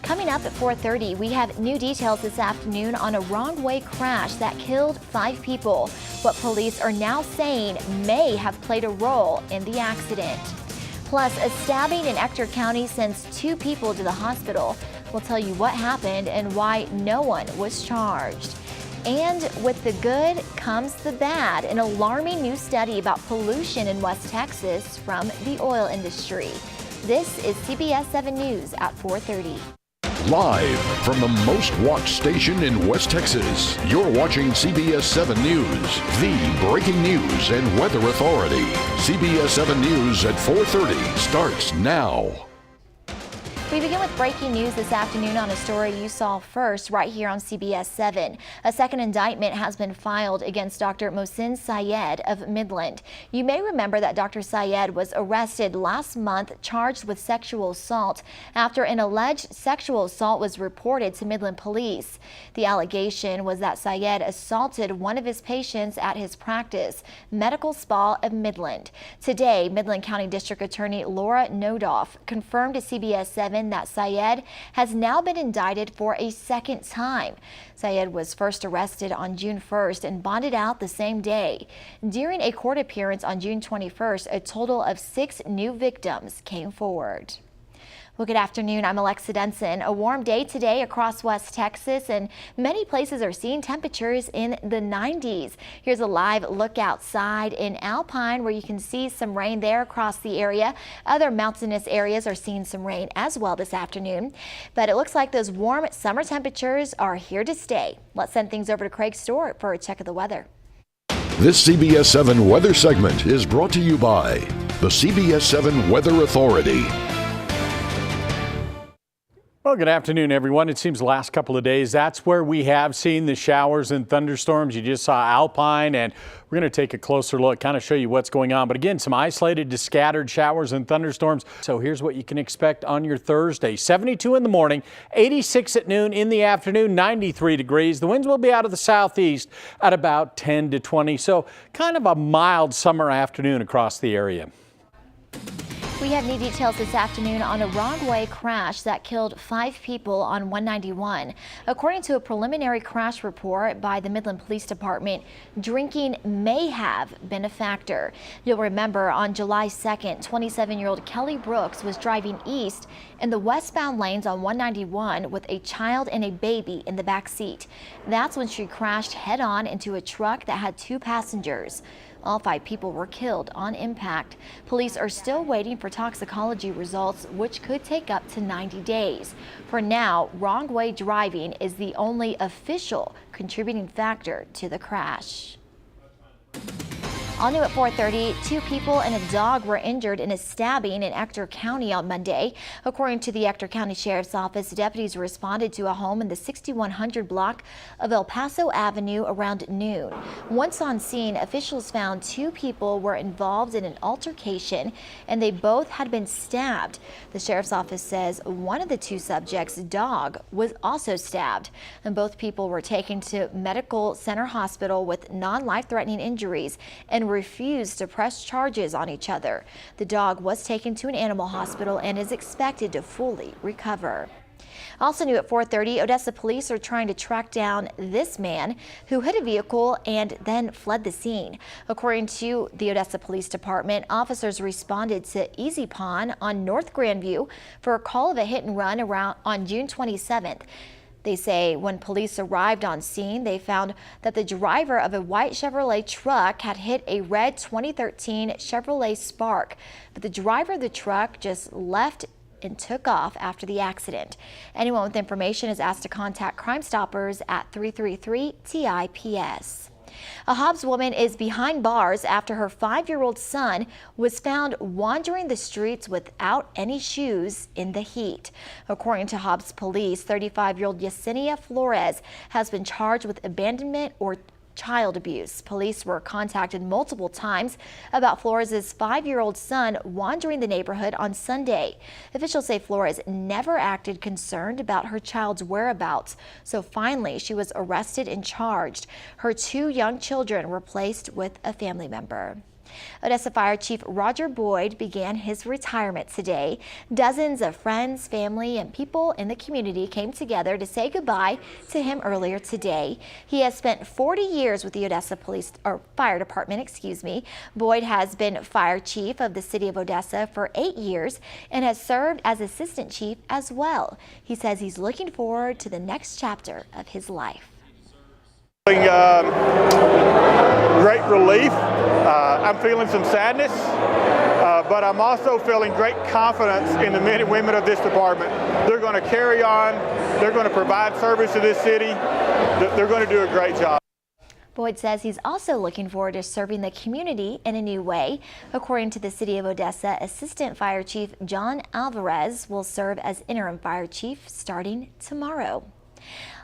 Coming up at 4:30, we have new details this afternoon on a wrong-way crash that killed 5 people. What police are now saying may have played a role in the accident. Plus, a stabbing in Ector County sends 2 people to the hospital. We'll tell you what happened and why no one was charged. And with the good comes the bad. An alarming new study about pollution in West Texas from the oil industry. This is CBS 7 News at 4:30. Live from the most watched station in West Texas, you're watching CBS 7 News, the breaking news and weather authority. CBS 7 News at 4:30 starts now. We begin with breaking news this afternoon on a story you saw first right here on CBS 7. A second indictment has been filed against Dr. Mohsin Syed of Midland. You may remember that Dr. Syed was arrested last month charged with sexual assault after an alleged sexual assault was reported to Midland police. The allegation was that Syed assaulted one of his patients at his practice, Medical Spa of Midland. Today, Midland County District Attorney Laura Nodoff confirmed to CBS 7 that Syed has now been indicted for a second time. Syed was first arrested on June 1st and bonded out the same day. During a court appearance on June 21st, a total of 6 new victims came forward. Well, good afternoon. I'm Alexa Denson. A warm day today across West Texas, and many places are seeing temperatures in the 90s. Here's a live look outside in Alpine where you can see some rain there across the area. Other mountainous areas are seeing some rain as well this afternoon. But it looks like those warm summer temperatures are here to stay. Let's send things over to Craig Stewart for a check of the weather. This CBS 7 weather segment is brought to you by the CBS 7 Weather Authority. Well, good afternoon, everyone. It seems the last couple of days, that's where we have seen the showers and thunderstorms. You just saw Alpine, and we're going to take a closer look, kind of show you what's going on. But again, some isolated to scattered showers and thunderstorms. So here's what you can expect on your Thursday. 72 in the morning, 86 at noon, in the afternoon, 93 degrees. The winds will be out of the southeast at about 10 to 20. So kind of a mild summer afternoon across the area. We have new details this afternoon on a wrong-way crash that killed 5 people on 191. According to a preliminary crash report by the Midland Police Department, drinking may have been a factor. You'll remember on July 2nd, 27-year-old Kelly Brooks was driving east in the westbound lanes on 191 with a child and a baby in the back seat. That's when she crashed head-on into a truck that had 2 passengers. All 5 people were killed on impact. Police are still waiting for toxicology results, which could take up to 90 days. For now, wrong way driving is the only official contributing factor to the crash. All new at 4:30, 2 people and a dog were injured in a stabbing in Ector County on Monday. According to the Ector County Sheriff's Office, deputies responded to a home in the 6100 block of El Paso Avenue around noon. Once on scene, officials found 2 people were involved in an altercation and they both had been stabbed. The Sheriff's Office says one of the 2 subjects' dog was also stabbed, and both people were taken to Medical Center Hospital with non-life-threatening injuries and refused to press charges on each other. The dog was taken to an animal hospital and is expected to fully recover. Also new at 4:30, Odessa police are trying to track down this man who hit a vehicle and then fled the scene. According to the Odessa Police Department, officers responded to Easy Pond on North Grandview for a call of a hit and run around on June 27th. They say when police arrived on scene, they found that the driver of a white Chevrolet truck had hit a red 2013 Chevrolet Spark, but the driver of the truck just left and took off after the accident. Anyone with information is asked to contact Crime Stoppers at 333-TIPS. A Hobbs woman is behind bars after her 5-year-old son was found wandering the streets without any shoes in the heat. According to Hobbs police, 35-year-old Yesenia Flores has been charged with abandonment or child abuse. Police were contacted multiple times about Flores' 5-year-old son wandering the neighborhood on Sunday. Officials say Flores never acted concerned about her child's whereabouts, so finally she was arrested and charged. Her 2 young children were placed with a family member. Odessa Fire Chief Roger Boyd began his retirement today. Dozens of friends, family, and people in the community came together to say goodbye to him earlier today. He has spent 40 years with the Odessa Fire Department, Boyd has been fire chief of the city of Odessa for 8 years and has served as assistant chief as well. He says he's looking forward to the next chapter of his life. Great relief. I'm feeling some sadness, but I'm also feeling great confidence in the men and women of this department. They're going to carry on. They're going to provide service to this city. They're going to do a great job. Boyd says he's also looking forward to serving the community in a new way. According to the city of Odessa, Assistant Fire Chief John Alvarez will serve as interim fire chief starting tomorrow.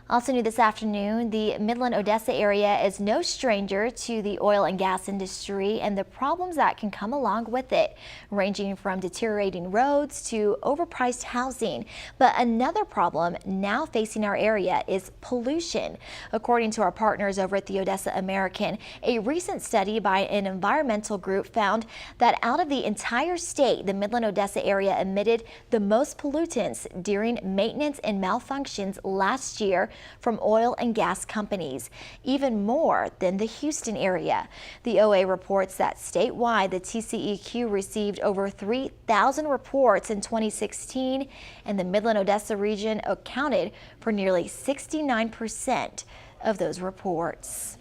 Also new this afternoon, the Midland-Odessa area is no stranger to the oil and gas industry and the problems that can come along with it, ranging from deteriorating roads to overpriced housing. But another problem now facing our area is pollution. According to our partners over at the Odessa American, a recent study by an environmental group found that out of the entire state, the Midland-Odessa area emitted the most pollutants during maintenance and malfunctions last year from oil and gas companies, even more than the Houston area. The OA reports that statewide, the TCEQ received over 3,000 reports in 2016, and the Midland-Odessa region accounted for nearly 69% of those reports.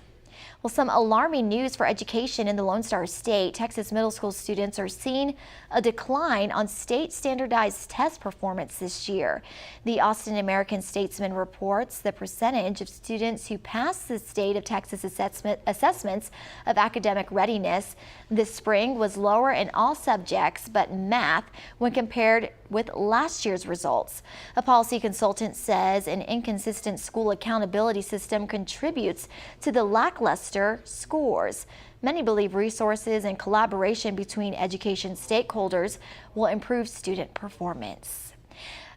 Well, some alarming news for education in the Lone Star State. Texas middle school students are seeing a decline on state standardized test performance this year. The Austin American Statesman reports the percentage of students who pass the state of Texas assessments of academic readiness this spring was lower in all subjects but math when compared with last year's results. A policy consultant says an inconsistent school accountability system contributes to the lackluster scores. Many believe resources and collaboration between education stakeholders will improve student performance.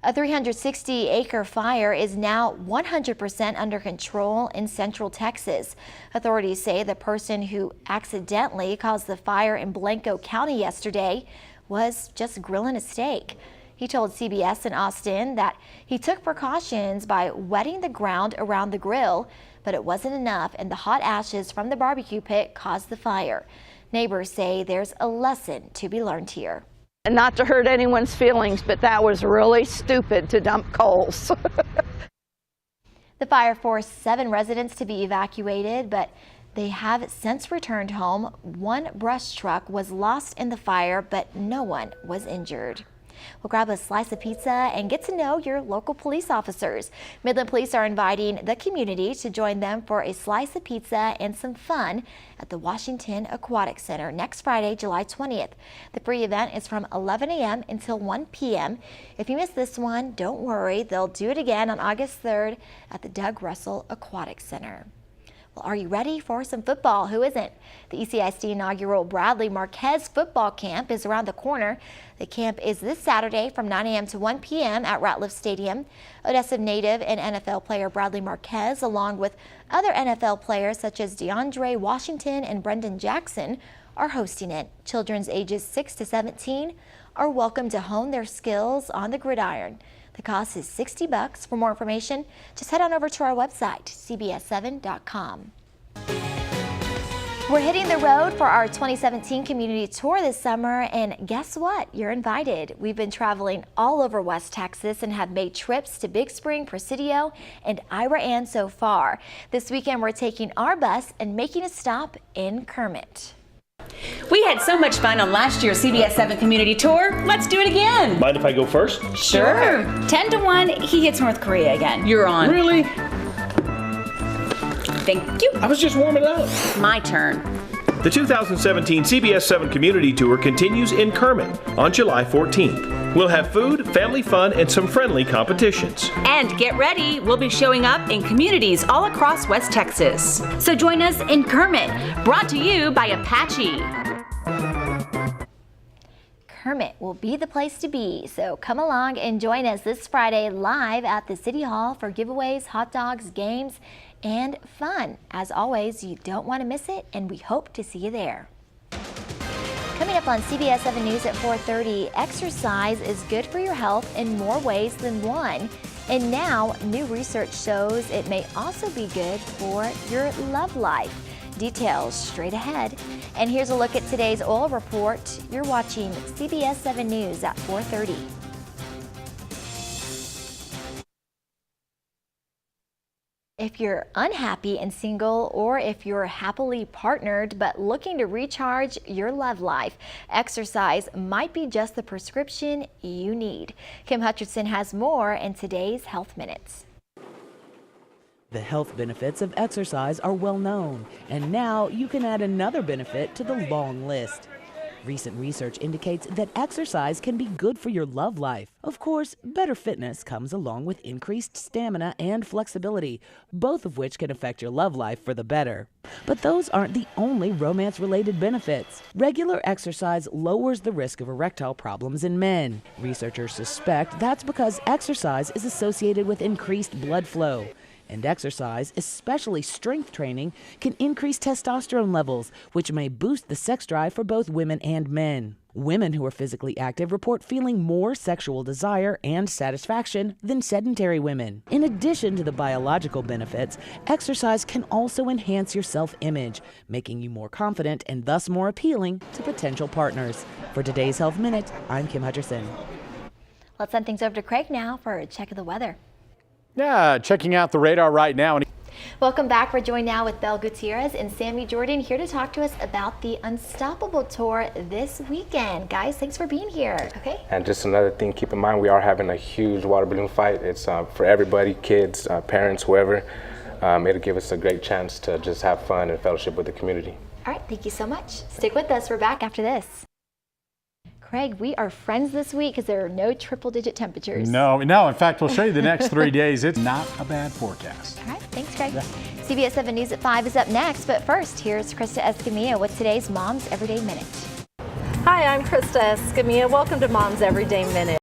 A 360-acre fire is now 100% under control in central Texas. Authorities say the person who accidentally caused the fire in Blanco County yesterday was just grilling a steak. He told CBS in Austin that he took precautions by wetting the ground around the grill, but it wasn't enough, and the hot ashes from the barbecue pit caused the fire. Neighbors say there's a lesson to be learned here. And not to hurt anyone's feelings, but that was really stupid to dump coals. The fire forced 7 residents to be evacuated, but they have since returned home. One brush truck was lost in the fire, but no one was injured. We'll grab a slice of pizza and get to know your local police officers. Midland Police are inviting the community to join them for a slice of pizza and some fun at the Washington Aquatic Center next Friday, July 20th. The free event is from 11 a.m. until 1 p.m. If you missed this one, don't worry. They'll do it again on August 3rd at the Doug Russell Aquatic Center. Well, are you ready for some football? Who isn't? The ECIC inaugural Bradley Marquez football camp is around the corner. The camp is this Saturday from 9 a.m. to 1 p.m. at Ratliff Stadium. Odessa native and NFL player Bradley Marquez, along with other NFL players such as DeAndre Washington and Brendan Jackson, are hosting it. Children's ages 6 to 17 are welcome to hone their skills on the gridiron. The cost is $60. For more information, just head on over to our website, cbs7.com. We're hitting the road for our 2017 community tour this summer, and guess what? You're invited. We've been traveling all over West Texas and have made trips to Big Spring, Presidio, and Ira Ann so far. This weekend, we're taking our bus and making a stop in Kermit. We had so much fun on last year's CBS 7 community tour. Let's do it again. Mind if I go first? Sure. 10 to 1, he hits North Korea again. You're on. Really? Thank you. I was just warming up. My turn. The 2017 CBS 7 Community Tour continues in Kermit on July 14th. We'll have food, family fun, and some friendly competitions. And get ready, we'll be showing up in communities all across West Texas. So join us in Kermit, brought to you by Apache. Kermit will be the place to be, so come along and join us this Friday live at the City Hall for giveaways, hot dogs, games, and fun. As always, you don't want to miss it, and we hope to see you there. Coming up on CBS 7 News at 4:30, exercise is good for your health in more ways than one. And now, new research shows it may also be good for your love life. Details straight ahead. And here's a look at today's oil report. You're watching CBS 7 News at 4:30. If you're unhappy and single, or if you're happily partnered but looking to recharge your love life, exercise might be just the prescription you need. Kim Hutcherson has more in today's Health Minutes. The health benefits of exercise are well known, and now you can add another benefit to the long list. Recent research indicates that exercise can be good for your love life. Of course, better fitness comes along with increased stamina and flexibility, both of which can affect your love life for the better. But those aren't the only romance-related benefits. Regular exercise lowers the risk of erectile problems in men. Researchers suspect that's because exercise is associated with increased blood flow. And exercise, especially strength training, can increase testosterone levels, which may boost the sex drive for both women and men. Women who are physically active report feeling more sexual desire and satisfaction than sedentary women. In addition to the biological benefits, exercise can also enhance your self-image, making you more confident and thus more appealing to potential partners. For today's Health Minute, I'm Kim Hutcherson. Let's send things over to Craig now for a check of the weather. Yeah, checking out the radar right now. Welcome back. We're joined now with Belle Gutierrez and Sammy Jordan here to talk to us about the Unstoppable Tour this weekend. Guys, thanks for being here. Okay. And just another thing, keep in mind, we are having a huge water balloon fight. It's for everybody, kids, parents, whoever. It'll give us a great chance to just have fun and fellowship with the community. All right, thank you so much. Stick with us. We're back after this. Craig, we are friends this week because there are no triple-digit temperatures. No. In fact, we'll show you the next 3 days. It's not a bad forecast. All right, thanks, Craig. Yeah. CBS 7 News at 5 is up next, but first, here's Krista Escamilla with today's Mom's Everyday Minute. Hi, I'm Krista Escamilla. Welcome to Mom's Everyday Minute.